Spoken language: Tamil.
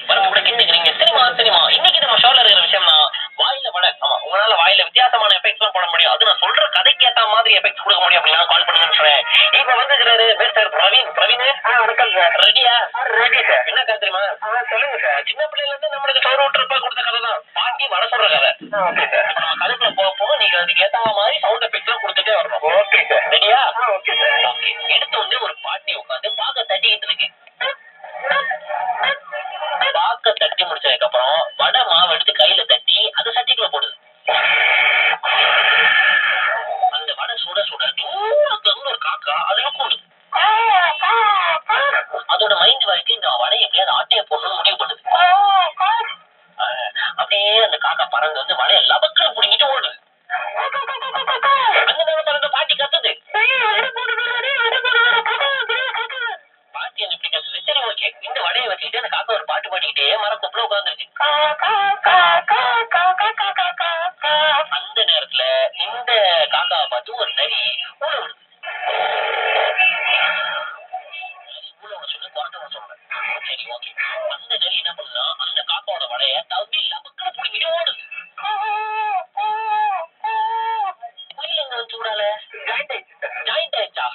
வரது கூட கிண்டுக்கிறீங்க. சினிமா சினிமா இன்னைக்கு நம்ம ஷோல இருக்கிற விஷயம்னா வாயில வட. ஆமா, உங்களால வாயில வித்தியாசமான எஃபெக்ட்ஸ் எல்லாம் போட முடியும். அது நான் சொல்ற கதைக்கு ஏத்த மாதிரி எஃபெக்ட்ஸ் கொடுக்க முடியும் அப்படின்னா கால் பண்ணுங்கன்னு சொன்னேன். இப்ப வந்துக்கிறாரு மிஸ்டர் பிரவீன். பிரவீன் வணக்கம் சார். ரெடியா? Ready sir. என்ன கதை தெரியுமா? சொல்லுங்க சார். சின்ன பிள்ளைல இருந்து நம்மளுக்கு சோறு விட்டுறப்ப கொடுத்த கதை தான். பாட்டி வட சொல்ற கதை. Okay sir. நம்ம கதைக்குள்ள போக நீங்க அதுக்கு ஏத்த மாதிரி சவுண்ட் எஃபெக்ட்ஸ் எல்லாம் கொடுத்துட்டே வரணும். Okay sir. ரெடியா? Okay sir. ஓகே. எடுத்த உடனே ஒரு பாட்டி உட்காந்து பாக்க தட்டிக்கிட்டு இருக்கு. பாக்க தட்டி முடிச்சதுக்கு அப்புறம் வடை மாவு எடுத்து கையில தட்டி அது சட்டிக்குள்ள போடுது. அந்த வடை சுட சுட தூரத்துல இருந்து ஒரு காக்கா அதுல கூடுது. அதோட மைண்ட் வாய்க்கு இந்த வடையை எப்படியாவது ஆட்டையை போடணும்னு முடிவு பண்ணுது. அப்படியே அந்த காக்கா பறந்து வந்து வடையை லபக்குன்னு பிடிங்கிட்டு ஓடுது. அந்த நேரத்துல அந்த பாட்டி கத்துது. பாட்டி என்ன இப்படி கத்துது. சரி ஓகே, இந்த வடையை வச்சுக்கிட்டு அந்த காக்கா ஒரு பாட்டு பாடிக்கிட்டே மரக்கொப்புல உட்காந்துருக்கு. அந்த நேரத்துல இந்த காக்காவை பார்த்து ஒரு நரி ஊழ விடுது. நரி ஊழ விட சொல்லி குறைக்க சொல்றேன். சரி ஓகே, அந்த நரி என்ன பண்ணுன்னா அந்த காக்காவோட வடைய தவி லபக்குன்னு பிடிங்கிட்டு ஓடுது. குயில் எங்க வந்து விடால ஜாயிண்ட் ஆயிடுச்சா?